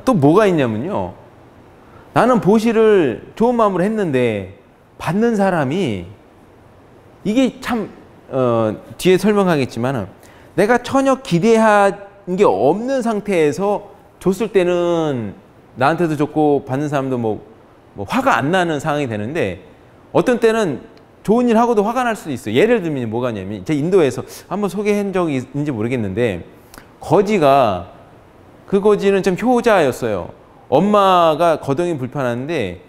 또 뭐가 있냐면요. 나는 보시를 좋은 마음으로 했는데 받는 사람이 이게 참 뒤에 설명하겠지만 내가 전혀 기대한 게 없는 상태에서 줬을 때는 나한테도 좋고 받는 사람도 뭐 화가 안 나는 상황이 되는데 어떤 때는 좋은 일 하고도 화가 날 수도 있어요. 예를 들면 뭐가 있냐면 제가 인도에서 한번 소개한 적이 있는지 모르겠는데 거지가 그 거지는 좀 효자였어요. 엄마가 거동이 불편한데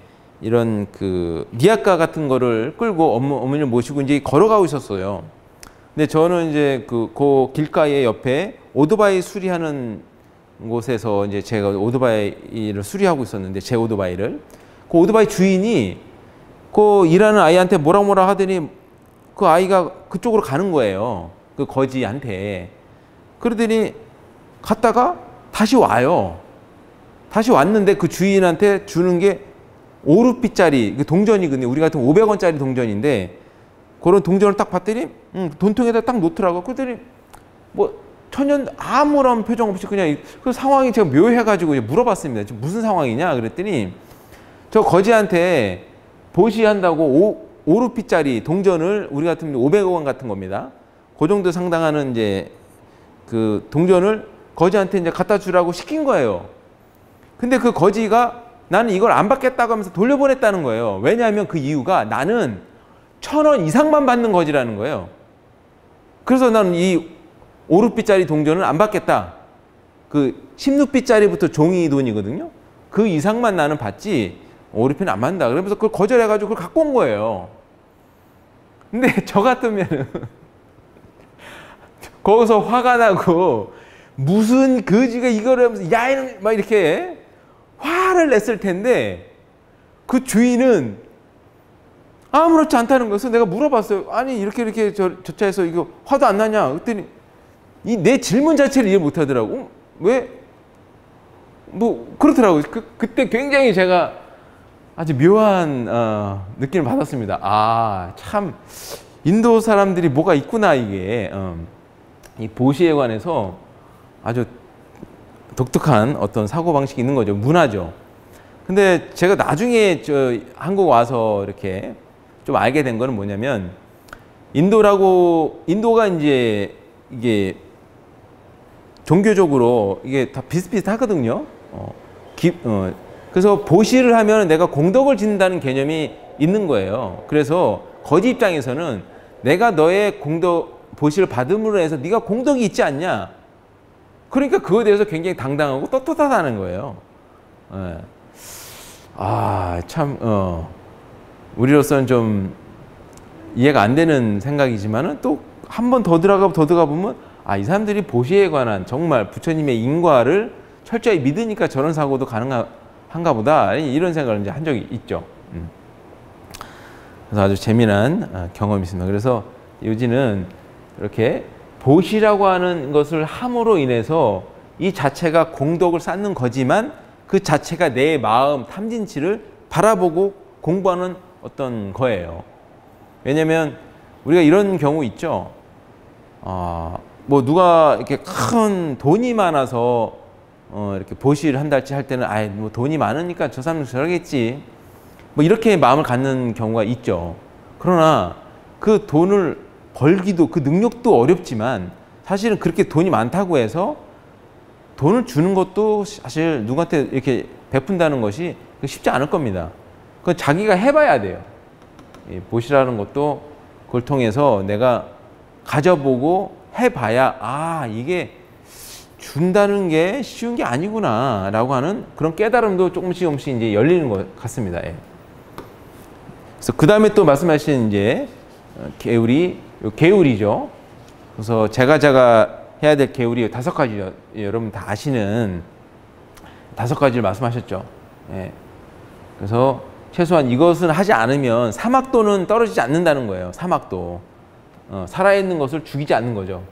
이런 그 리아카 같은 거를 끌고 어머니를 모시고 이제 걸어가고 있었어요. 근데 저는 이제 그 길가에 옆에 오토바이 수리하는 곳에서 이제 제가 오토바이를 수리하고 있었는데 제 오토바이를 그 오토바이 주인이 그 일하는 아이한테 뭐라 하더니 그 아이가 그쪽으로 가는 거예요. 그 거지한테. 그러더니 갔다가 다시 와요. 다시 왔는데 그 주인한테 주는 게 5루피짜리 그 동전이거든요. 우리 같은 500원짜리 동전인데 그런 동전을 딱 봤더니 돈통에다 딱 놓더라고. 그러더니 뭐 천연 아무런 표정 없이 그냥 그 상황이 제가 묘해가지고 물어봤습니다. 지금 무슨 상황이냐 그랬더니 저 거지한테 보시한다고 5루피짜리 동전을 우리 같은 500원 같은 겁니다. 그 정도 상당하는 이제 그 동전을 거지한테 이제 갖다 주라고 시킨 거예요. 근데 그 거지가 나는 이걸 안 받겠다고 하면서 돌려보냈다는 거예요. 왜냐하면 그 이유가 나는 1,000원 이상만 받는 거지라는 거예요. 그래서 나는 이 5루피짜리 동전은 안 받겠다. 그 10루피짜리부터 종이 돈이거든요. 그 이상만 나는 받지 5루피는 안 받는다. 그러면서 그걸 거절해가지고 그걸 갖고 온 거예요. 근데 저 같으면은 거기서 화가 나고 무슨 거지가 이거를 하면서 야 이놈 막 이렇게 화를 냈을 텐데 그 주인은 아무렇지 않다는 것을 내가 물어봤어요. 아니 이렇게 저 차에서 이거 화도 안 나냐? 그랬더니 이 내 질문 자체를 이해 못 하더라고. 왜? 뭐 그렇더라고요. 그때 굉장히 제가 아주 묘한 느낌을 받았습니다. 아, 참 인도 사람들이 뭐가 있구나 이게. 이 보시에 관해서 아주 독특한 어떤 사고방식이 있는 거죠. 문화죠. 근데 제가 나중에 한국 와서 이렇게 좀 알게 된 거는 뭐냐면 인도가 이제 이게 종교적으로 이게 다 비슷비슷하거든요. 그래서 보시를 하면 내가 공덕을 짓는다는 개념이 있는 거예요. 그래서 거지 입장에서는 내가 너의 보시를 받음으로 해서 네가 공덕이 있지 않냐. 그러니까 그거에 대해서 굉장히 당당하고 떳떳하다는 거예요. 예. 아, 참, 우리로서는 좀 이해가 안 되는 생각이지만은 또 한 번 더 들어가 보면 아, 이 사람들이 보시에 관한 정말 부처님의 인과를 철저히 믿으니까 저런 사고도 가능한가 보다. 이런 생각을 이제 한 적이 있죠. 그래서 아주 재미난 경험이 있습니다. 그래서 요지는 이렇게 보시라고 하는 것을 함으로 인해서 이 자체가 공덕을 쌓는 거지만 그 자체가 내 마음 탐진치를 바라보고 공부하는 어떤 거예요. 왜냐면 우리가 이런 경우 있죠. 뭐 누가 이렇게 큰 돈이 많아서 이렇게 보시를 한 달치 할 때는 아이 뭐 돈이 많으니까 저 사람은 저러겠지. 뭐 이렇게 마음을 갖는 경우가 있죠. 그러나 그 돈을 벌기도 그 능력도 어렵지만 사실은 그렇게 돈이 많다고 해서 돈을 주는 것도 사실 누구한테 이렇게 베푼다는 것이 쉽지 않을 겁니다. 그건 자기가 해봐야 돼요. 보시라는 것도 그걸 통해서 내가 가져보고 해봐야 아 이게 준다는 게 쉬운 게 아니구나 라고 하는 그런 깨달음도 조금씩 이제 열리는 것 같습니다. 예. 그래서 그 다음에 또 말씀하신 이제 계율이죠. 그래서 제가 해야 될 계율이 5가지죠. 여러분 다 아시는 5가지를 말씀하셨죠. 예. 그래서 최소한 이것은 하지 않으면 사막도는 떨어지지 않는다는 거예요. 사막도. 살아있는 것을 죽이지 않는 거죠.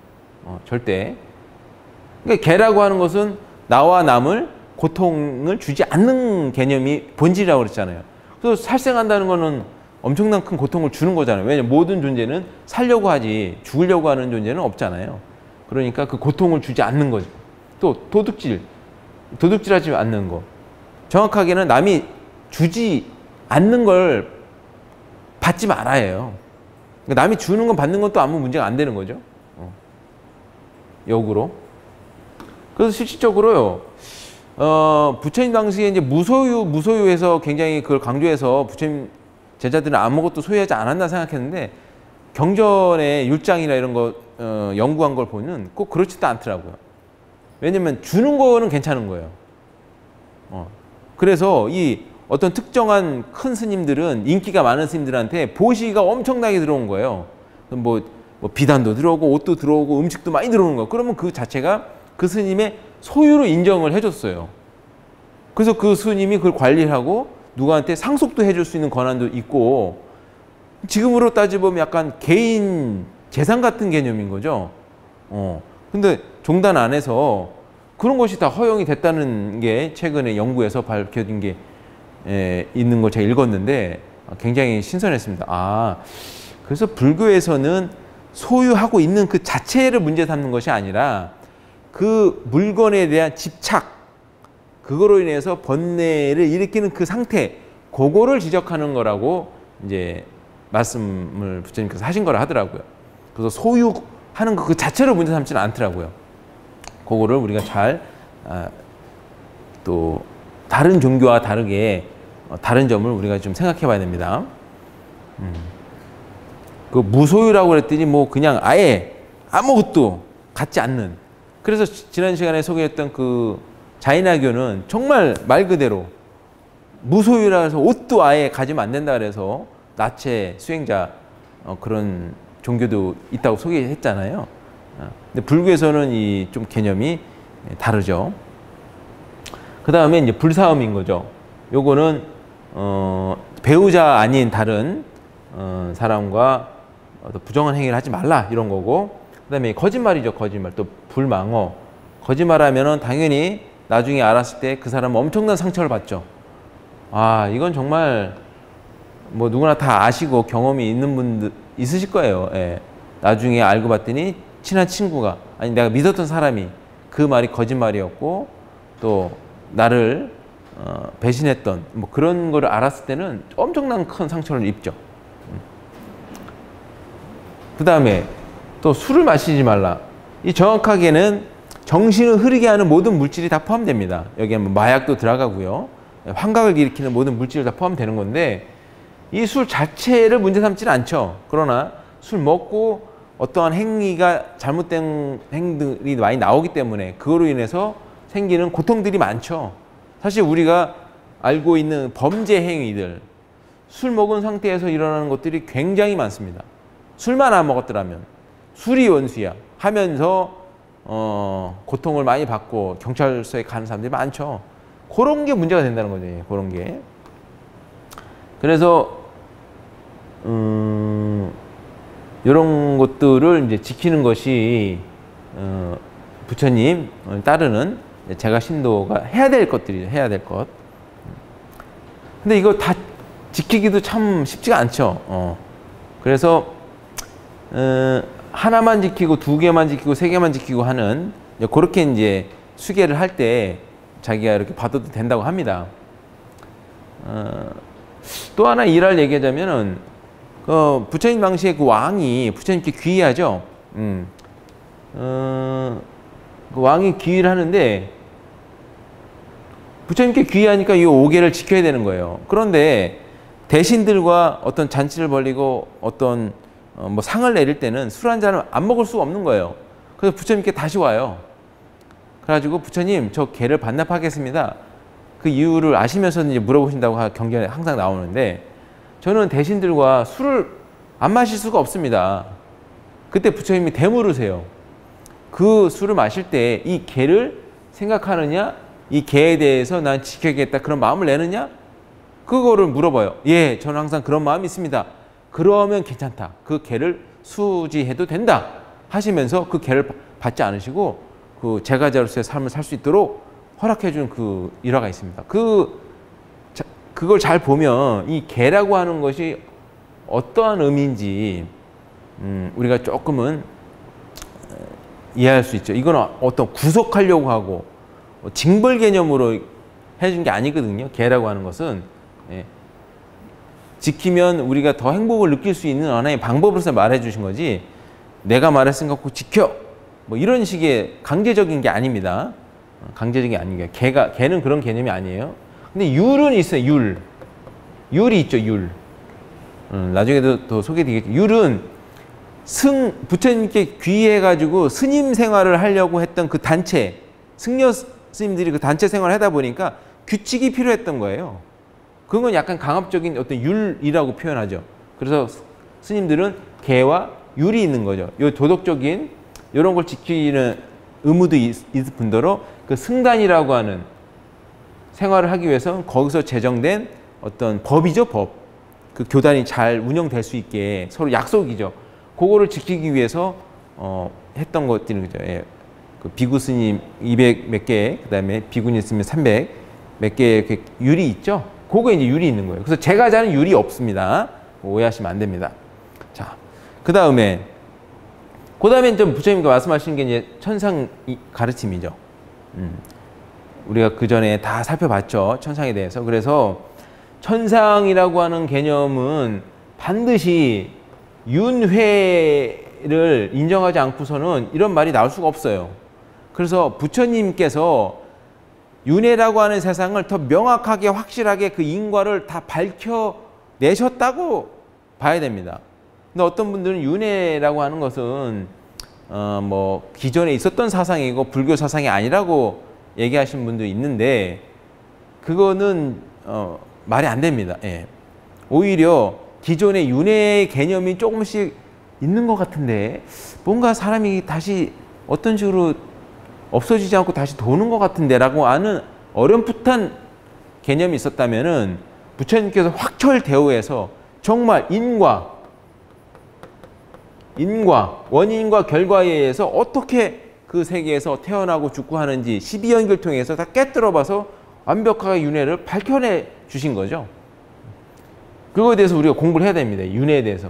절대. 그러니까 개라고 하는 것은 나와 남을 고통을 주지 않는 개념이 본질이라고 그랬잖아요. 그래서 살생한다는 거는 엄청난 큰 고통을 주는 거잖아요. 왜냐하면 모든 존재는 살려고 하지 죽으려고 하는 존재는 없잖아요. 그러니까 그 고통을 주지 않는 거죠. 또 도둑질. 도둑질하지 않는 거. 정확하게는 남이 주지 않는 걸 받지 말아요. 그러니까 남이 주는 건 받는 건 또 아무 문제가 안 되는 거죠. 역으로. 그래서 실질적으로요, 부처님 당시에 이제 무소유해서 굉장히 그걸 강조해서 부처님 제자들은 아무것도 소유하지 않았나 생각했는데, 경전의 율장이나 이런 거 연구한 걸 보면 꼭 그렇지도 않더라고요. 왜냐면 주는 거는 괜찮은 거예요. 그래서 이 어떤 특정한 큰 스님들은, 인기가 많은 스님들한테 보시가 엄청나게 들어온 거예요. 뭐 비단도 들어오고 옷도 들어오고 음식도 많이 들어오는 거예요. 그러면 그 자체가 그 스님의 소유로 인정을 해줬어요. 그래서 그 스님이 그걸 관리하고 누구한테 상속도 해줄 수 있는 권한도 있고, 지금으로 따져보면 약간 개인 재산 같은 개념인 거죠. 근데 종단 안에서 그런 것이 다 허용이 됐다는 게 최근에 연구에서 밝혀진 게 있는 걸 제가 읽었는데 굉장히 신선했습니다. 그래서 불교에서는 소유하고 있는 그 자체를 문제 삼는 것이 아니라 그 물건에 대한 집착, 그거로 인해서 번뇌를 일으키는 그 상태, 그거를 지적하는 거라고 이제 말씀을 부처님께서 하신 거라 하더라고요. 그래서 소유하는 그 자체로 문제 삼지는 않더라고요. 그거를 우리가 잘 또 다른 종교와 다르게 다른 점을 우리가 좀 생각해 봐야 됩니다. 그 무소유라고 그랬더니 뭐 그냥 아예 아무것도 갖지 않는. 그래서 지난 시간에 소개했던 그 자이나교는 정말 말 그대로 무소유라 해서 옷도 아예 가지면 안 된다 그래서 나체 수행자 그런 종교도 있다고 소개했잖아요. 근데 불교에서는 이 좀 개념이 다르죠. 그 다음에 이제 불사음인 거죠. 요거는 배우자 아닌 다른 사람과 부정한 행위를 하지 말라 이런 거고, 그 다음에 거짓말이죠. 거짓말. 또 불망어. 거짓말하면은 당연히 나중에 알았을 때 그 사람은 엄청난 상처를 받죠. 이건 정말 뭐 누구나 다 아시고 경험이 있는 분들 있으실 거예요. 예. 나중에 알고 봤더니 친한 친구가, 아니 내가 믿었던 사람이 그 말이 거짓말이었고 또 나를 배신했던 뭐 그런 거를 알았을 때는 엄청난 큰 상처를 입죠. 그 다음에 또 술을 마시지 말라. 이 정확하게는 정신을 흐리게 하는 모든 물질이 다 포함됩니다. 여기에 뭐 마약도 들어가고요. 환각을 일으키는 모든 물질이 다 포함되는 건데, 이 술 자체를 문제 삼지는 않죠. 그러나 술 먹고 어떠한 행위가 잘못된 행들이 많이 나오기 때문에 그거로 인해서 생기는 고통들이 많죠. 사실 우리가 알고 있는 범죄 행위들, 술 먹은 상태에서 일어나는 것들이 굉장히 많습니다. 술만 안 먹었더라면 술이 원수야 하면서 고통을 많이 받고 경찰서에 가는 사람들이 많죠. 그런 게 문제가 된다는 거죠. 그런 게. 그래서 이런 것들을 이제 지키는 것이 부처님 따르는 제가 신도가 해야 될 것들이죠. 해야 될 것. 근데 이거 다 지키기도 참 쉽지가 않죠. 그래서 하나만 지키고 두 개만 지키고 세 개만 지키고 하는, 그렇게 이제 수계를 할 때 자기가 이렇게 받아도 된다고 합니다. 또 하나 일할 얘기하자면은 부처님 당시에 그 왕이 부처님께 귀의하죠. 그 왕이 귀의를 하는데 부처님께 귀의하니까 이 5개를 지켜야 되는 거예요. 그런데 대신들과 어떤 잔치를 벌이고 어떤 뭐 상을 내릴 때는 술 한 잔을 안 먹을 수가 없는 거예요. 그래서 부처님께 다시 와요. 그래가지고 부처님 저 개를 반납하겠습니다. 그 이유를 아시면서 이제 물어보신다고 경전에 항상 나오는데, 저는 대신들과 술을 안 마실 수가 없습니다. 그때 부처님이 되물으세요. 그 술을 마실 때 이 개를 생각하느냐, 이 개에 대해서 난 지켜야겠다 그런 마음을 내느냐, 그거를 물어봐요. 예, 저는 항상 그런 마음이 있습니다. 그러면 괜찮다. 그 개를 수지해도 된다 하시면서 그 개를 받지 않으시고 그 제가자로서의 삶을 살 수 있도록 허락해 준 그 일화가 있습니다. 그걸 잘 보면 이 개라고 하는 것이 어떠한 의미인지 우리가 조금은 이해할 수 있죠. 이건 어떤 구속하려고 하고 징벌 개념으로 해준 게 아니거든요. 개라고 하는 것은. 예. 지키면 우리가 더 행복을 느낄 수 있는 하나의 방법으로서 말해 주신 거지, 내가 말했으니까 꼭 지켜, 뭐 이런 식의 강제적인 게 아닙니다. 강제적인 게 아닌 게, 개는 그런 개념이 아니에요. 근데 율은 있어요. 율이 있죠. 율. 나중에도 더 소개드리겠죠. 율은 부처님께 귀의해가지고 스님 생활을 하려고 했던 그 단체, 승려 스님들이 그 단체 생활을 하다 보니까 규칙이 필요했던 거예요. 그건 약간 강압적인 어떤 율이라고 표현하죠. 그래서 스님들은 계와 율이 있는 거죠. 요 도덕적인 이런 걸 지키는 의무도 있을 뿐더러 그 승단이라고 하는 생활을 하기 위해서는 거기서 제정된 어떤 법이죠, 법. 그 교단이 잘 운영될 수 있게 서로 약속이죠. 그거를 지키기 위해서 했던 것들인 거죠. 예. 그 비구 스님 200 몇 개, 그 다음에 비구니 스님 300 몇 개의 율이 있죠. 그거에 이제 율이 있는 거예요. 그래서 제가자는 율이 없습니다. 오해하시면 안 됩니다. 자, 그 다음에 좀 부처님께 말씀하시는 게 이제 천상 가르침이죠. 우리가 그 전에 다 살펴봤죠. 천상에 대해서. 그래서 천상이라고 하는 개념은 반드시 윤회를 인정하지 않고서는 이런 말이 나올 수가 없어요. 그래서 부처님께서 윤회라고 하는 세상을 더 명확하게 확실하게 그 인과를 다 밝혀내셨다고 봐야 됩니다. 근데 어떤 분들은 윤회라고 하는 것은 뭐 기존에 있었던 사상이고 불교 사상이 아니라고 얘기하시는 분도 있는데, 그거는 말이 안 됩니다. 예. 오히려 기존의 윤회의 개념이 조금씩 있는 것 같은데 뭔가 사람이 다시 어떤 식으로 없어지지 않고 다시 도는 것 같은데 라고 하는 어렴풋한 개념이 있었다면은 부처님께서 확철대오해서 정말 인과, 원인과 결과에 의해서 어떻게 그 세계에서 태어나고 죽고 하는지 12연결 통해서 다 깨뜨려 봐서 완벽하게 윤회를 밝혀내 주신 거죠. 그거에 대해서 우리가 공부를 해야 됩니다. 윤회에 대해서.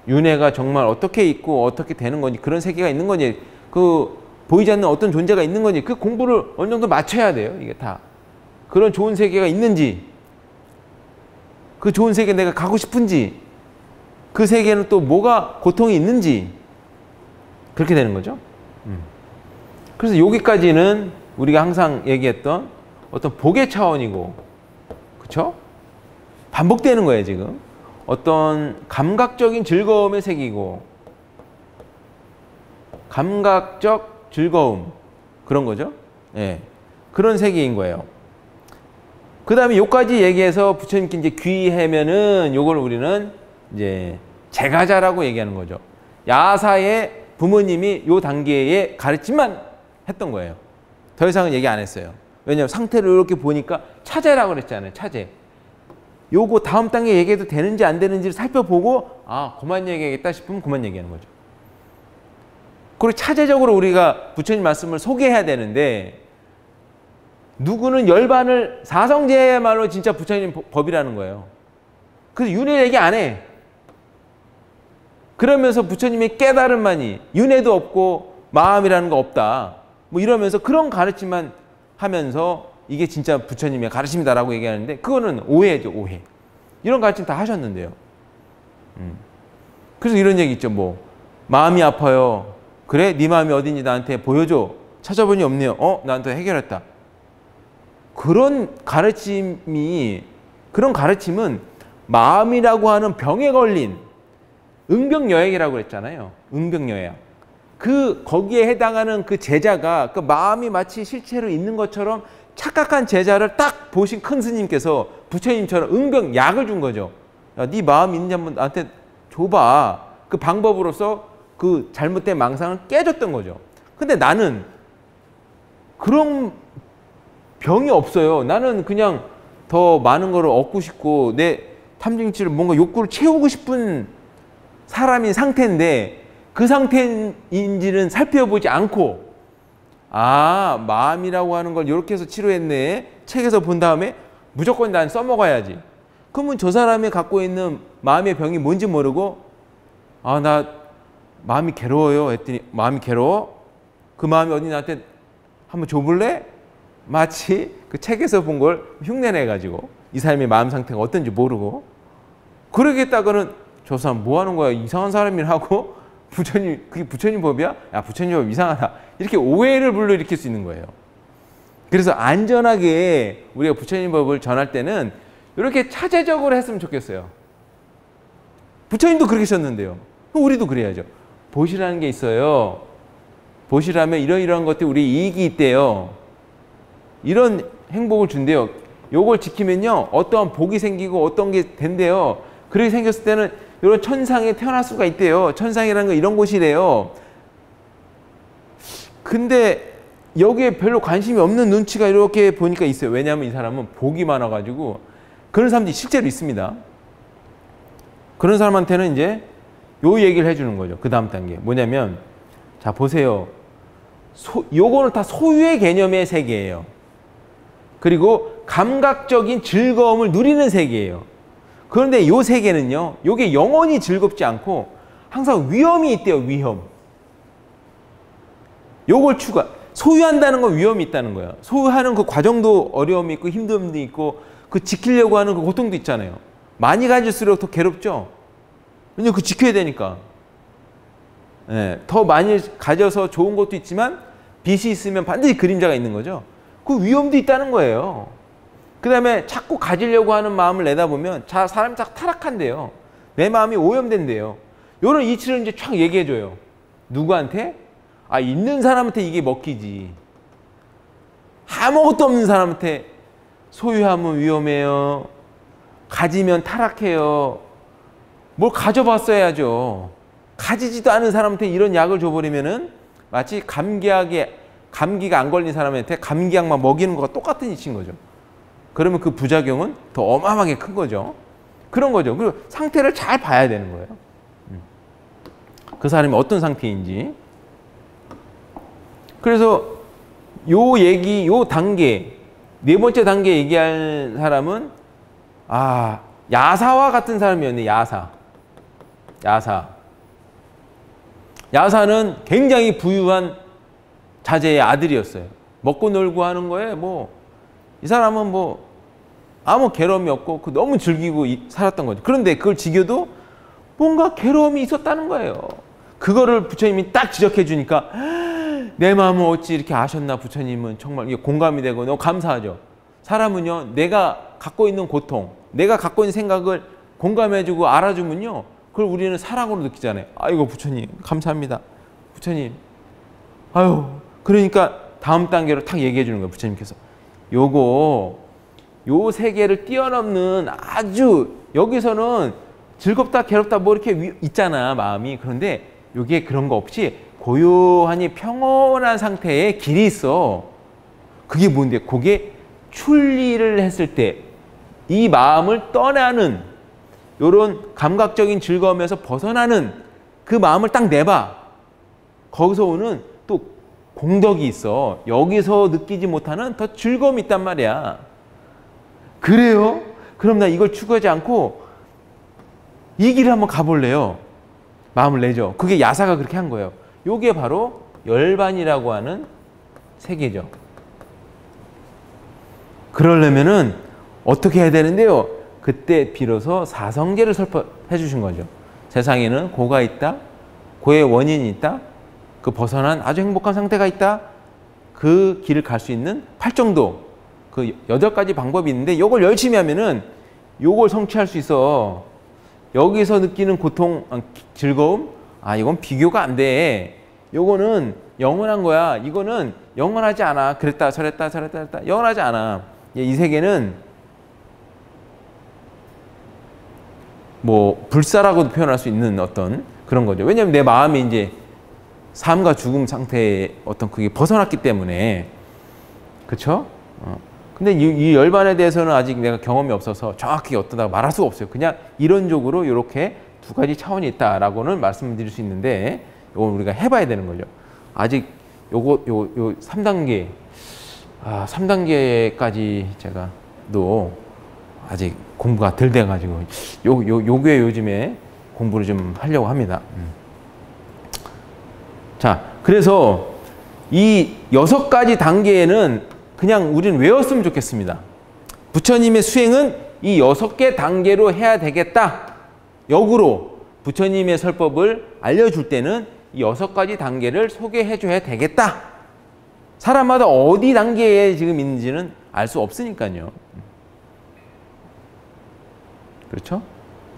윤회가 정말 어떻게 있고 어떻게 되는 건지, 그런 세계가 있는 건지, 그 보이지 않는 어떤 존재가 있는 건지, 그 공부를 어느 정도 맞춰야 돼요. 이게 다. 그런 좋은 세계가 있는지, 그 좋은 세계 내가 가고 싶은지, 그 세계는 또 뭐가 고통이 있는지, 그렇게 되는 거죠. 그래서 여기까지는 우리가 항상 얘기했던 어떤 복의 차원이고, 그렇죠? 반복되는 거예요, 지금. 어떤 감각적인 즐거움의 세계이고, 감각적 즐거움, 그런 거죠. 예. 그런 세계인 거예요. 그 다음에 요까지 얘기해서 부처님께 이제 귀의하면은 요걸 우리는 이제 제가자라고 얘기하는 거죠. 야사의 부모님이 요 단계의 가르침만 했던 거예요. 더 이상은 얘기 안 했어요. 왜냐하면 상태를 이렇게 보니까 차제라고 그랬잖아요. 차제. 요거 다음 단계 얘기해도 되는지 안 되는지를 살펴보고, 아, 그만 얘기하겠다 싶으면 그만 얘기하는 거죠. 그리고 차제적으로 우리가 부처님 말씀을 소개해야 되는데, 누구는 열반을 사성제야말로 진짜 부처님 법이라는 거예요. 그래서 윤회 얘기 안 해. 그러면서 부처님의 깨달음만이, 윤회도 없고 마음이라는 거 없다, 뭐 이러면서 그런 가르침만 하면서 이게 진짜 부처님의 가르침이다라고 얘기하는데, 그거는 오해죠, 오해. 이런 가르침 다 하셨는데요. 그래서 이런 얘기 있죠. 뭐 마음이 아파요. 그래? 네 마음이 어딘지 나한테 보여줘. 찾아보니 없네요. 나한테 해결했다. 그런 가르침은 마음이라고 하는 병에 걸린 응병여약이라고 그랬잖아요. 응병여약. 거기에 해당하는 그 제자가 그 마음이 마치 실체로 있는 것처럼 착각한 제자를 딱 보신 큰 스님께서 부처님처럼 응병약을 준 거죠. 야, 네 마음 있는지 한번 나한테 줘봐. 그 방법으로서 그 잘못된 망상을 깨줬던 거죠. 근데 나는 그런 병이 없어요. 나는 그냥 더 많은 거를 얻고 싶고 내 탐진치를 뭔가 욕구를 채우고 싶은 사람인 상태인데, 그 상태인지는 살펴보지 않고, 아, 마음이라고 하는 걸 이렇게 해서 치료했네, 책에서 본 다음에 무조건 난 써먹어야지. 그러면 저 사람이 갖고 있는 마음의 병이 뭔지 모르고, 아, 나 마음이 괴로워요 했더니, 마음이 괴로워? 그 마음이 어디 나한테 한번 줘볼래? 마치 그 책에서 본 걸 흉내내가지고 이 사람의 마음 상태가 어떤지 모르고 그러겠다고는 저 사람 뭐 하는 거야? 이상한 사람이라고 부처님, 그게 부처님 법이야? 야, 부처님 법 이상하다. 이렇게 오해를 불러일으킬 수 있는 거예요. 그래서 안전하게 우리가 부처님 법을 전할 때는 이렇게 차제적으로 했으면 좋겠어요. 부처님도 그렇게 하셨는데요. 우리도 그래야죠. 보시라는 게 있어요. 보시라면 이러이러한 것들이 우리 이익이 있대요. 이런 행복을 준대요. 요걸 지키면요. 어떠한 복이 생기고 어떤 게 된대요. 그렇게 생겼을 때는 이런 천상에 태어날 수가 있대요. 천상이라는 건 이런 곳이래요. 근데 여기에 별로 관심이 없는 눈치가 이렇게 보니까 있어요. 왜냐하면 이 사람은 복이 많아가지고 그런 사람들이 실제로 있습니다. 그런 사람한테는 이제 요 얘기를 해주는 거죠. 그 다음 단계. 뭐냐면 자 보세요. 요거는 다 소유의 개념의 세계예요. 그리고 감각적인 즐거움을 누리는 세계예요. 그런데 요 세계는요. 요게 영원히 즐겁지 않고 항상 위험이 있대요. 위험. 요걸 소유한다는 건 위험이 있다는 거예요. 소유하는 그 과정도 어려움이 있고 힘듦도 있고 그 지키려고 하는 그 고통도 있잖아요. 많이 가질수록 더 괴롭죠. 왜냐면 그 지켜야 되니까. 네, 더 많이 가져서 좋은 것도 있지만 빚이 있으면 반드시 그림자가 있는 거죠. 그 위험도 있다는 거예요. 그 다음에 자꾸 가지려고 하는 마음을 내다보면 사람이 딱 타락한대요. 내 마음이 오염된대요. 이런 이치를 이제 쫙 얘기해줘요. 누구한테? 아, 있는 사람한테 이게 먹히지. 아무것도 없는 사람한테 소유하면 위험해요. 가지면 타락해요. 뭘 가져봤어야죠. 가지지도 않은 사람한테 이런 약을 줘버리면은 마치 감기가 안 걸린 사람한테 감기약만 먹이는 것과 똑같은 이치인 거죠. 그러면 그 부작용은 더 어마어마하게 큰 거죠. 그런 거죠. 그리고 상태를 잘 봐야 되는 거예요. 그 사람이 어떤 상태인지. 그래서 요 단계, 네 번째 단계 얘기할 사람은 야사와 같은 사람이었네. 야사는 굉장히 부유한 자제의 아들이었어요. 먹고 놀고 하는 거에 이 사람은 아무 괴로움이 없고 너무 즐기고 살았던 거죠. 그런데 그걸 지켜도 뭔가 괴로움이 있었다는 거예요. 그거를 부처님이 딱 지적해 주니까 내 마음을 어찌 이렇게 아셨나. 부처님은 정말 이게 공감이 되고 너무 감사하죠. 사람은요, 내가 갖고 있는 고통, 내가 갖고 있는 생각을 공감해주고 알아주면요, 그걸 우리는 사랑으로 느끼잖아요. 아이고 부처님 감사합니다. 부처님 아유. 그러니까 다음 단계로 탁 얘기해 주는 거예요. 부처님께서 요 세계를 뛰어넘는 아주 여기서는 즐겁다 괴롭다 이렇게 있잖아 마음이. 그런데 여기에 그런 거 없이 고요하니 평온한 상태에 길이 있어. 그게 뭔데? 그게 출리를 했을 때 이 마음을 떠나는 요런 감각적인 즐거움에서 벗어나는 그 마음을 딱 내봐. 거기서 오는 또 공덕이 있어. 여기서 느끼지 못하는 더 즐거움이 있단 말이야. 그래요? 그럼 나 이걸 추구하지 않고 이 길을 한번 가볼래요. 마음을 내죠. 그게 야사가 그렇게 한 거예요. 요게 바로 열반이라고 하는 세계죠. 그러려면은 어떻게 해야 되는데요? 그때 비로소 사성계를 설법해 주신 거죠. 세상에는 고가 있다. 고의 원인이 있다. 그 벗어난 아주 행복한 상태가 있다. 그 길을 갈 수 있는 팔정도, 그 8가지 방법이 있는데 요걸 열심히 하면은 요걸 성취할 수 있어. 여기서 느끼는 고통, 즐거움, 이건 비교가 안 돼. 요거는 영원한 거야. 이거는 영원하지 않아. 그랬다 저랬다 영원하지 않아. 이 세계는 불사라고도 표현할 수 있는 어떤 그런 거죠. 왜냐하면 내 마음이 이제 삶과 죽음 상태에 그게 벗어났기 때문에. 그쵸? 근데 이 열반에 대해서는 아직 내가 경험이 없어서 정확히 어떠다고 말할 수가 없어요. 그냥 이론적으로 이렇게 2가지 차원이 있다라고는 말씀드릴 수 있는데, 이건 우리가 해봐야 되는 거죠. 아직 요 3단계, 3단계까지 제가도 아직 공부가 덜 돼가지고 요게 요즘에 공부를 좀 하려고 합니다. 자, 그래서 이 6가지 단계에는 그냥 우리는 외웠으면 좋겠습니다. 부처님의 수행은 이 6개 단계로 해야 되겠다. 역으로 부처님의 설법을 알려줄 때는 이 6가지 단계를 소개해 줘야 되겠다. 사람마다 어디 단계에 지금 있는지는 알 수 없으니까요. 그렇죠?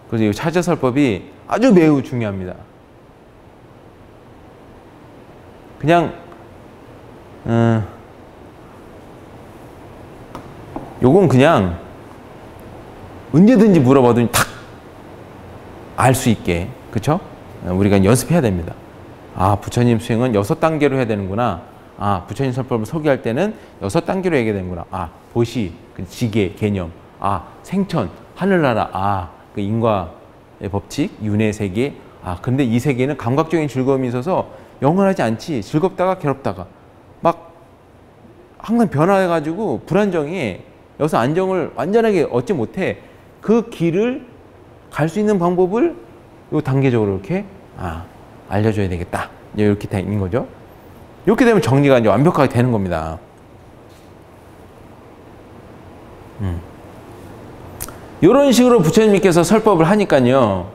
그래서 이 차저설법이 아주 매우 중요합니다. 그냥 요건 그냥 언제든지 물어봐도 탁 알 수 있게, 그렇죠? 우리가 연습해야 됩니다. 아, 부처님 수행은 6단계로 해야 되는구나. 아, 부처님 설법을 소개할 때는 6단계로 얘기해야 되는구나. 아, 보시, 지계, 개념. 아, 생천, 하늘나라. 아, 그 인과의 법칙, 윤회 세계. 아, 근데 이 세계는 감각적인 즐거움이 있어서 영원하지 않지. 즐겁다가 괴롭다가 막 항상 변화해가지고 불안정해. 여기서 안정을 완전하게 얻지 못해. 그 길을 갈 수 있는 방법을 요 단계적으로 이렇게 알려줘야 되겠다. 이렇게 다 있는 거죠. 이렇게 되면 정리가 이제 완벽하게 되는 겁니다. 이런 식으로 부처님께서 설법을 하니까요.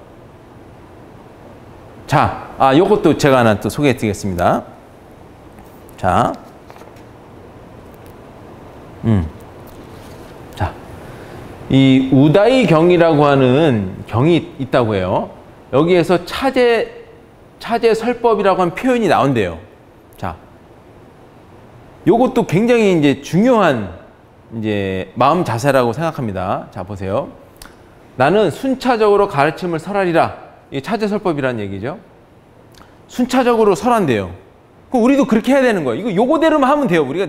자, 요것도 제가 하나 또 소개해 드리겠습니다. 자, 자, 이 우다이 경이라고 하는 경이 있다고 해요. 여기에서 차제 설법이라고 하는 표현이 나온대요. 자, 요것도 굉장히 이제 중요한 이제 마음 자세라고 생각합니다. 자, 보세요. 나는 순차적으로 가르침을 설하리라. 이게 차제설법이라는 얘기죠. 순차적으로 설한대요. 그럼 우리도 그렇게 해야 되는 거예요. 요거대로만 하면 돼요. 우리가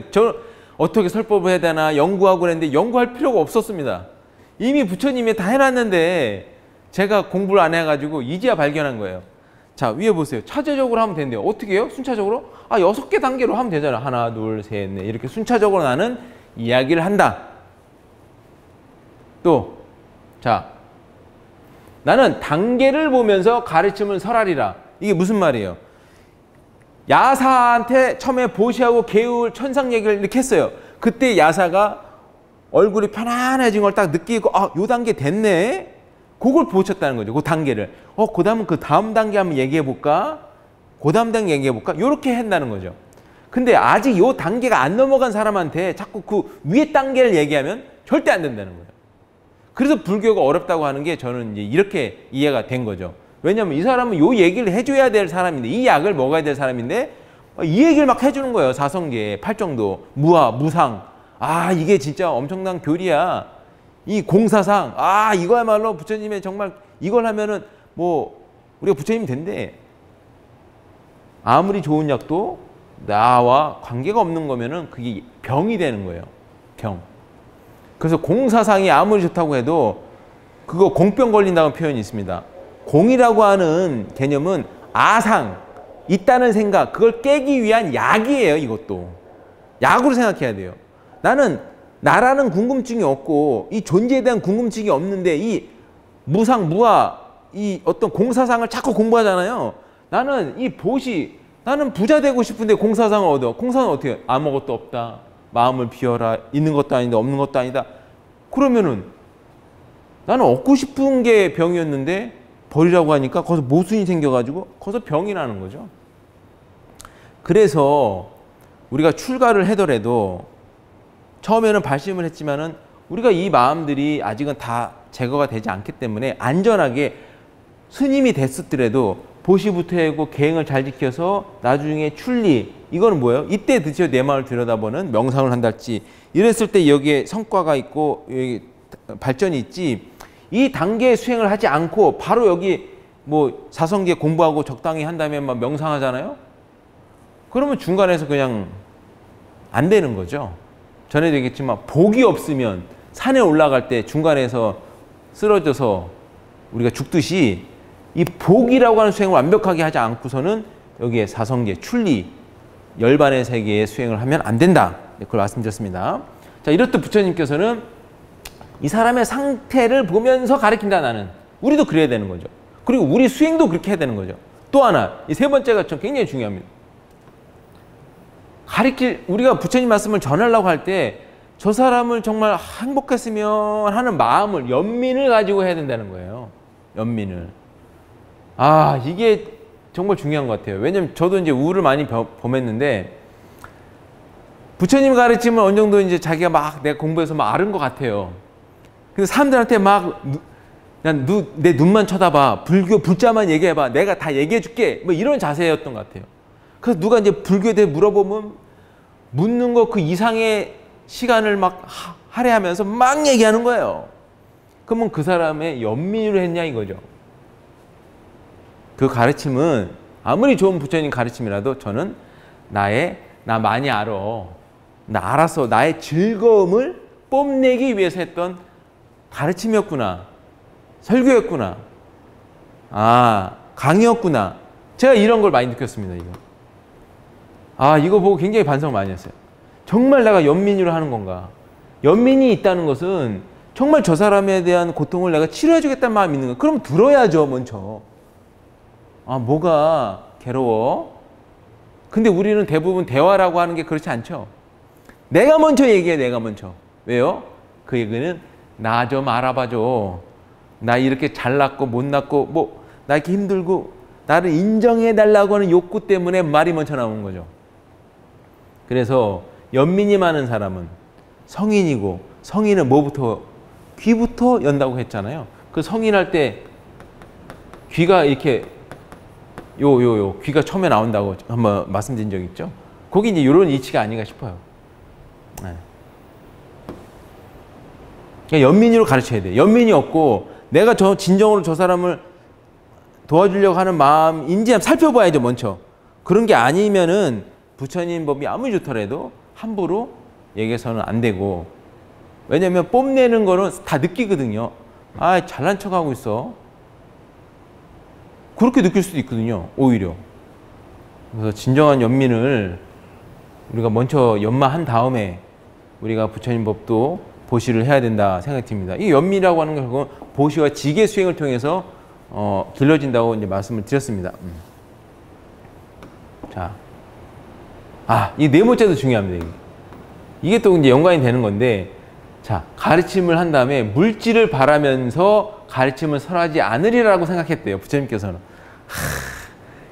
어떻게 설법을 해야 되나 연구하고 그랬는데 연구할 필요가 없었습니다. 이미 부처님이 다 해놨는데 제가 공부를 안 해가지고 이제야 발견한 거예요. 자, 위에 보세요. 차제적으로 하면 된대요. 어떻게 해요? 순차적으로? 6개 단계로 하면 되잖아. 하나, 둘, 셋, 넷. 이렇게 순차적으로 나는 이야기를 한다. 또, 자, 나는 단계를 보면서 가르침을 설하리라. 이게 무슨 말이에요? 야사한테 처음에 보시하고 개울 천상 얘기를 이렇게 했어요. 그때 야사가 얼굴이 편안해진 걸 딱 느끼고 요 단계 됐네? 그걸 보셨다는 거죠. 그 단계를. 그 다음은 그 다음 단계 한번 얘기해 볼까? 그 다음 단계 얘기해 볼까? 요렇게 한다는 거죠. 근데 아직 요 단계가 안 넘어간 사람한테 자꾸 그 위에 단계를 얘기하면 절대 안 된다는 거예요. 그래서 불교가 어렵다고 하는 게 저는 이제 이렇게 이해가 된 거죠. 왜냐면 이 사람은 요 얘기를 해줘야 될 사람인데, 이 약을 먹어야 될 사람인데, 이 얘기를 막 해주는 거예요. 사성계, 팔정도, 무아, 무상. 이게 진짜 엄청난 교리야. 이 공사상. 이거야말로 부처님의 정말 이걸 하면은 뭐, 우리가 부처님 된대. 아무리 좋은 약도 나와 관계가 없는 거면은 그게 병이 되는 거예요. 병. 그래서 공사상이 아무리 좋다고 해도 그거 공병 걸린다는 표현이 있습니다. 공이라고 하는 개념은 아상, 있다는 생각, 그걸 깨기 위한 약이에요. 이것도. 약으로 생각해야 돼요. 나라는 궁금증이 없고 이 존재에 대한 궁금증이 없는데 이 무상, 무아, 이 어떤 공사상을 자꾸 공부하잖아요. 나는 이 보시, 나는 부자 되고 싶은데 공사상을 얻어. 공사는 어떻게 해요? 아무것도 없다. 마음을 비워라. 있는 것도 아닌데 없는 것도 아니다. 그러면은 나는 얻고 싶은 게 병이었는데 버리라고 하니까 거기서 모순이 생겨가지고 거기서 병이 나는 거죠. 그래서 우리가 출가를 하더라도 처음에는 발심을 했지만은 우리가 이 마음들이 아직은 다 제거가 되지 않기 때문에 안전하게 스님이 됐었더라도 보시부터 하고 계행을 잘 지켜서 나중에 출리, 이거는 뭐예요? 이때 드디어 내 마음을 들여다보는 명상을 한달지 이랬을 때 여기에 성과가 있고 여기 발전이 있지, 이 단계의 수행을 하지 않고 바로 여기 뭐 사성계 공부하고 적당히 한 다음에 막 명상하잖아요? 그러면 중간에서 그냥 안 되는 거죠. 전에도 얘기했지만 복이 없으면 산에 올라갈 때 중간에서 쓰러져서 우리가 죽듯이 이 복이라고 하는 수행을 완벽하게 하지 않고서는 여기에 사성계, 출리, 열반의 세계의 수행을 하면 안 된다. 그걸 말씀드렸습니다. 자, 이렇듯 부처님께서는 이 사람의 상태를 보면서 가르친다, 나는. 우리도 그래야 되는 거죠. 그리고 우리 수행도 그렇게 해야 되는 거죠. 또 하나, 이 세 번째가 좀 굉장히 중요합니다. 우리가 부처님 말씀을 전하려고 할 때 저 사람을 정말 행복했으면 하는 마음을, 연민을 가지고 해야 된다는 거예요. 연민을. 아, 이게 정말 중요한 것 같아요. 왜냐면 저도 이제 우를 많이 범했는데, 부처님 가르침을 어느 정도 이제 자기가 막 내가 공부해서 막 아는 것 같아요. 근데 사람들한테 막, 내 눈만 쳐다봐. 불자만 얘기해봐. 내가 다 얘기해줄게. 뭐 이런 자세였던 것 같아요. 그래서 누가 이제 불교에 대해 물어보면 묻는 거 그 이상의 시간을 막 할애하면서 막 얘기하는 거예요. 그러면 그 사람의 연민으로 했냐 이거죠. 그 가르침은 아무리 좋은 부처님 가르침이라도 저는 나 많이 알아. 나 알아서 나의 즐거움을 뽐내기 위해서 했던 가르침이었구나. 설교였구나. 아, 강의였구나. 제가 이런 걸 많이 느꼈습니다. 이거 보고 굉장히 반성을 많이 했어요. 정말 내가 연민으로 하는 건가? 연민이 있다는 것은 정말 저 사람에 대한 고통을 내가 치료해 주겠다는 마음이 있는 거야. 그럼 들어야죠, 먼저. 뭐가 괴로워? 근데 우리는 대부분 대화라고 하는 게 그렇지 않죠. 내가 먼저 얘기해, 내가 먼저. 왜요? 그 얘기는 나 좀 알아봐줘. 나 이렇게 잘났고 못났고 나 이렇게 힘들고 나를 인정해 달라고 하는 욕구 때문에 말이 먼저 나오는 거죠. 그래서 연민이 많은 사람은 성인이고, 성인은 뭐부터? 귀부터 연다고 했잖아요. 그 성인할 때 귀가 이렇게 귀가 처음에 나온다고 한번 말씀드린 적 있죠. 거기 이제 이런 이치가 아닌가 싶어요. 네. 그러니까 연민으로 가르쳐야 돼. 연민이 없고 내가 진정으로 저 사람을 도와주려고 하는 마음인지 한번 살펴봐야죠, 먼저. 그런 게 아니면은 부처님 법이 아무리 좋더라도 함부로 얘기해서는 안 되고, 왜냐면 뽐내는 거는 다 느끼거든요. 잘난 척하고 있어. 그렇게 느낄 수도 있거든요, 오히려. 그래서 진정한 연민을 우리가 먼저 연마한 다음에 우리가 부처님 법도 보시를 해야 된다 생각이 듭니다. 이 연민이라고 하는 건 결국은 보시와 지계 수행을 통해서 길러진다고 이제 말씀을 드렸습니다. 자, 이 네 번째도 중요합니다. 이게 또 이제 연관이 되는 건데, 자, 가르침을 한 다음에 물질을 바라면서 가르침을 설하지 않으리라고 생각했대요, 부처님께서는.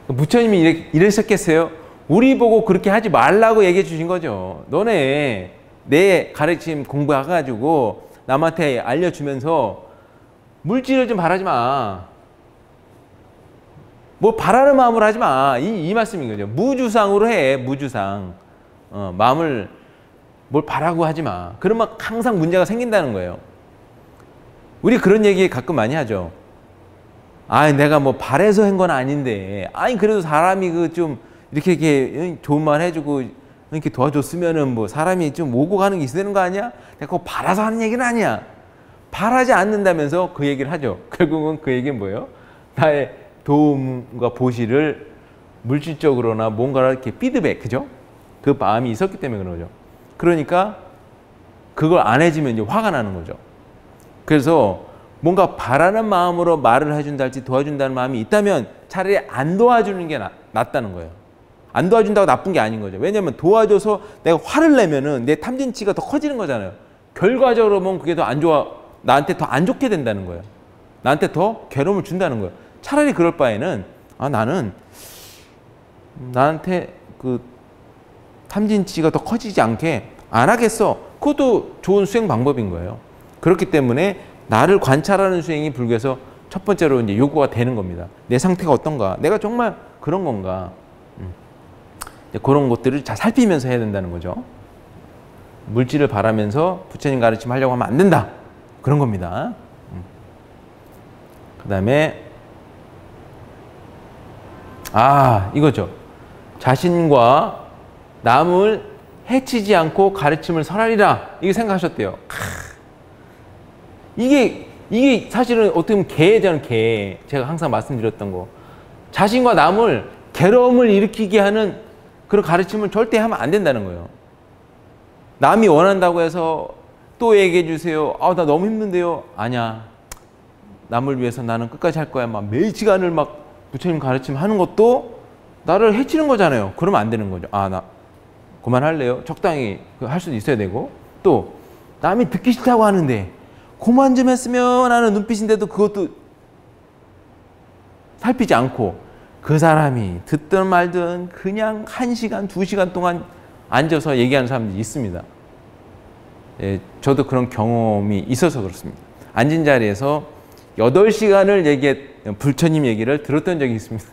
부처님이 이러셨겠어요? 우리 보고 그렇게 하지 말라고 얘기해 주신 거죠. 너네 내 가르침 공부해가지고 남한테 알려주면서 물질을 좀 바라지 마. 뭐 바라는 마음으로 하지 마. 이 말씀인 거죠. 무주상으로 해. 무주상. 마음을 뭘 바라고 하지 마. 그러면 항상 문제가 생긴다는 거예요. 우리 그런 얘기 가끔 많이 하죠. 내가 뭐 바래서 한 건 아닌데, 그래도 사람이 좀 이렇게 좋은 말 해주고 이렇게 도와줬으면은 뭐 사람이 좀 오고 가는 게 있어야 되는 거 아니야? 내가 그거 바라서 하는 얘기는 아니야. 바라지 않는다면서 그 얘기를 하죠. 결국은 그 얘기는 뭐예요? 나의 도움과 보시를 물질적으로나 뭔가를 이렇게 피드백, 그죠? 그 마음이 있었기 때문에 그런 거죠. 그러니까 그걸 안 해주면 이제 화가 나는 거죠. 그래서 뭔가 바라는 마음으로 말을 해준다 할지 도와준다는 마음이 있다면 차라리 안 도와주는 게 낫다는 거예요. 안 도와준다고 나쁜 게 아닌 거죠. 왜냐면 도와줘서 내가 화를 내면은 내 탐진치가 더 커지는 거잖아요. 결과적으로 보면 그게 더 안 좋아, 나한테 더 안 좋게 된다는 거예요. 나한테 더 괴로움을 준다는 거예요. 차라리 그럴 바에는 나는 나한테 그 탐진치가 더 커지지 않게 안 하겠어. 그것도 좋은 수행 방법인 거예요. 그렇기 때문에 나를 관찰하는 수행이 불교에서 첫 번째로 이제 요구가 되는 겁니다. 내 상태가 어떤가? 내가 정말 그런 건가? 그런 것들을 잘 살피면서 해야 된다는 거죠. 물질을 바라면서 부처님 가르침 하려고 하면 안 된다. 그런 겁니다. 그 다음에 이거죠. 자신과 남을 해치지 않고 가르침을 설하리라. 이게 생각하셨대요. 이게 사실은 어떻게 보면 개잖아요, 개. 제가 항상 말씀드렸던 거. 자신과 남을 괴로움을 일으키게 하는 그런 가르침을 절대 하면 안 된다는 거예요. 남이 원한다고 해서 또 얘기해 주세요. 나 너무 힘든데요. 아니야. 남을 위해서 나는 끝까지 할 거야. 막 매일 시간을 막 부처님 가르침 하는 것도 나를 해치는 거잖아요. 그러면 안 되는 거죠. 그만할래요? 적당히 할 수도 있어야 되고, 또 남이 듣기 싫다고 하는데 그만 좀 했으면 하는 눈빛인데도 그것도 살피지 않고 그 사람이 듣든 말든 그냥 1시간, 2시간 동안 앉아서 얘기하는 사람들이 있습니다. 예, 저도 그런 경험이 있어서 그렇습니다. 앉은 자리에서 8시간을 부처님 얘기를 들었던 적이 있습니다.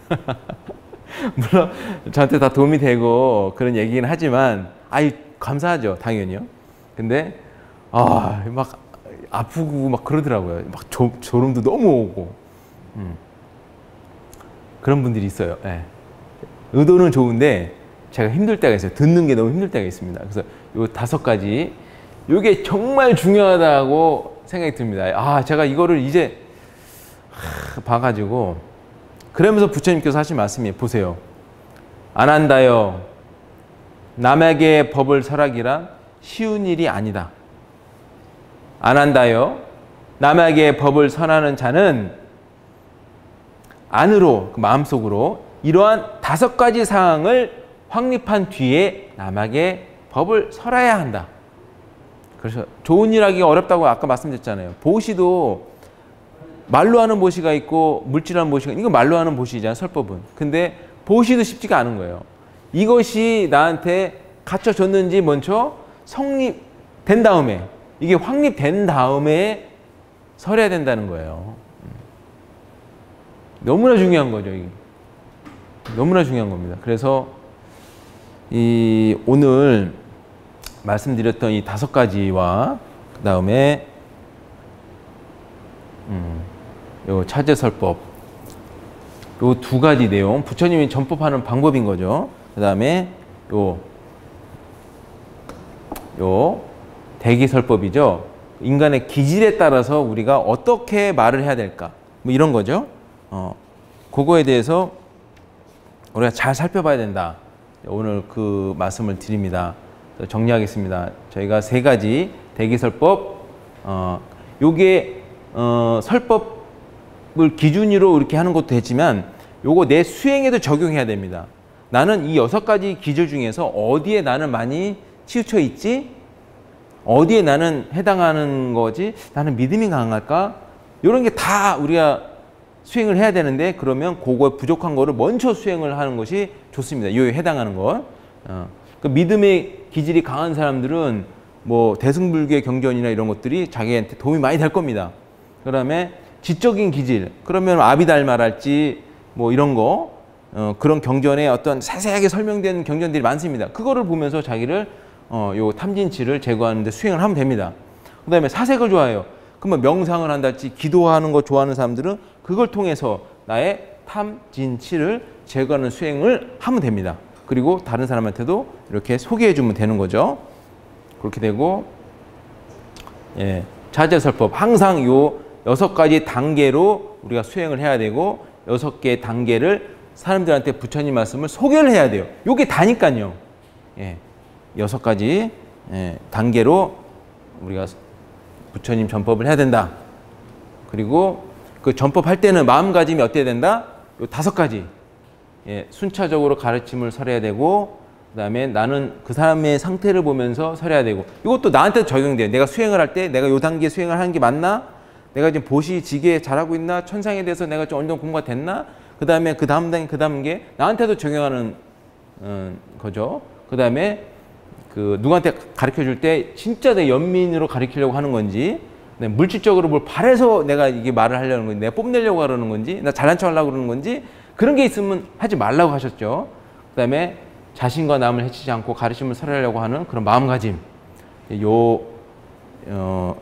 물론 저한테 다 도움이 되고 그런 얘기는 하지만 감사하죠, 당연히요. 근데 막 아프고 막 그러더라고요. 막 졸음도 너무 오고 그런 분들이 있어요. 예. 의도는 좋은데 제가 힘들 때가 있어요. 듣는 게 너무 힘들 때가 있습니다. 그래서 요 5가지, 요게 정말 중요하다고 생각이 듭니다. 제가 이거를 이제 봐가지고, 그러면서 부처님께서 하신 말씀이, 보세요. 안 한다요. 남에게 법을 설하기란 쉬운 일이 아니다. 안 한다요. 남에게 법을 선하는 자는 안으로, 마음속으로 이러한 5가지 사항을 확립한 뒤에 남에게 법을 설해야 한다. 그래서 좋은 일 하기가 어렵다고 아까 말씀드렸잖아요. 보시도 말로 하는 보시가 있고 물질하는 보시가, 이거 말로 하는 보시잖아요, 설법은. 근데 보시도 쉽지가 않은 거예요. 이것이 나한테 갖춰졌는지 먼저 성립된 다음에, 이게 확립된 다음에 설해야 된다는 거예요. 너무나 중요한 거죠, 이게. 너무나 중요한 겁니다. 그래서 오늘 말씀드렸던 이 5가지와 그 다음에 요 차제설법, 요 2가지 내용, 부처님이 전법하는 방법인 거죠. 그 다음에 요 대기설법이죠. 인간의 기질에 따라서 우리가 어떻게 말을 해야 될까, 뭐 이런 거죠. 그거에 대해서 우리가 잘 살펴봐야 된다. 오늘 그 말씀을 드립니다. 정리하겠습니다. 저희가 3가지 대기설법, 요게 설법을 기준으로 이렇게 하는 것도 했지만 요거 내 수행에도 적용해야 됩니다. 나는 이 6가지 기질 중에서 어디에 나는 많이 치우쳐 있지? 어디에 나는 해당하는 거지? 나는 믿음이 강할까? 이런 게 다 우리가 수행을 해야 되는데, 그러면 그거에 부족한 거를 먼저 수행을 하는 것이 좋습니다. 이에 해당하는 것. 그 믿음의 기질이 강한 사람들은 뭐 대승불교의 경전이나 이런 것들이 자기한테 도움이 많이 될 겁니다. 그 다음에 지적인 기질, 그러면 아비달말할지 뭐 이런 거, 그런 경전에 어떤 자세하게 설명된 경전들이 많습니다. 그거를 보면서 자기를 요 탐진치를 제거하는 데 수행을 하면 됩니다. 그 다음에 사색을 좋아해요. 그러면 명상을 한달지 기도하는 거 좋아하는 사람들은 그걸 통해서 나의 탐진치를 제거하는 수행을 하면 됩니다. 그리고 다른 사람한테도 이렇게 소개해 주면 되는 거죠. 그렇게 되고, 자제설법, 항상 요 6가지 단계로 우리가 수행을 해야 되고, 6개의 단계를 사람들한테 부처님 말씀을 소개를 해야 돼요. 요게 다니까요. 6가지 단계로 우리가 부처님 전법을 해야 된다. 그리고 그 전법할 때는 마음가짐이 어때야 된다? 요 5가지. 순차적으로 가르침을 설해야 되고, 그 다음에 나는 그 사람의 상태를 보면서 설해야 되고, 이것도 나한테 적용돼요. 내가 수행을 할 때 내가 요 단계 수행을 하는 게 맞나? 내가 지금 보시, 지게 잘하고 있나? 천상에 대해서 내가 좀 어느 정도 공부가 됐나? 그 다음에 그 다음 단계, 그 단계 나한테도 적용하는 거죠. 그 다음에 그 누구한테 가르쳐 줄 때 진짜 내 연민으로 가르치려고 하는 건지, 물질적으로 뭘 바래서 내가 이게 말을 하려는 건지, 내가 뽐내려고 하려는 건지, 나 잘난 척 하려고 그러는 건지, 그런 게 있으면 하지 말라고 하셨죠. 그 다음에 자신과 남을 해치지 않고 가르침을 설하려고 하는 그런 마음가짐,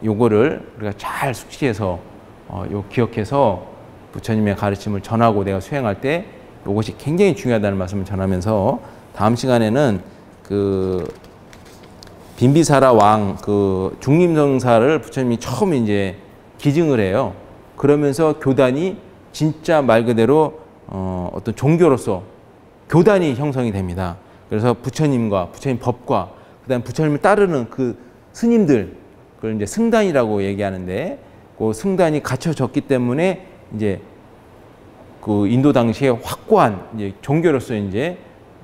요거를 우리가 잘 숙지해서 기억해서 부처님의 가르침을 전하고 내가 수행할 때 요것이 굉장히 중요하다는 말씀을 전하면서, 다음 시간에는 그 빈비사라 왕 그 중림성사를 부처님이 처음 이제 기증을 해요. 그러면서 교단이 진짜 말 그대로 어떤 종교로서 교단이 형성이 됩니다. 그래서 부처님과 부처님 법과 그다음 부처님을 따르는 그 스님들, 그걸 이제 승단이라고 얘기하는데, 그 승단이 갖춰졌기 때문에 이제 그 인도 당시에 확고한 이제 종교로서 이제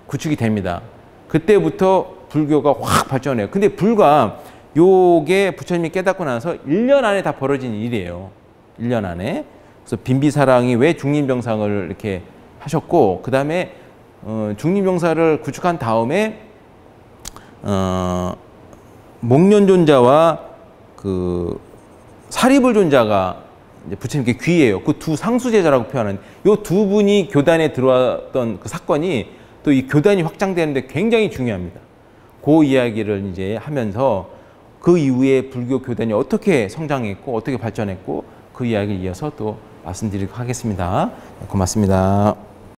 구축이 됩니다. 그때부터 불교가 확 발전해요. 근데 불과 요게 부처님이 깨닫고 나서 1년 안에 다 벌어진 일이에요. 1년 안에. 그래서 빈비사랑이 왜 중림병사를 이렇게 하셨고, 그 다음에 중림병사를 구축한 다음에 목련존자와 그 사리불존자가 이제 부처님께 귀해요. 그 두 상수제자라고 표현하는 요 두 분이 교단에 들어왔던 그 사건이 또 이 교단이 확장되는데 굉장히 중요합니다. 그 이야기를 이제 하면서 그 이후에 불교 교단이 어떻게 성장했고 어떻게 발전했고 그 이야기를 이어서 또 말씀드리도록 하겠습니다. 고맙습니다.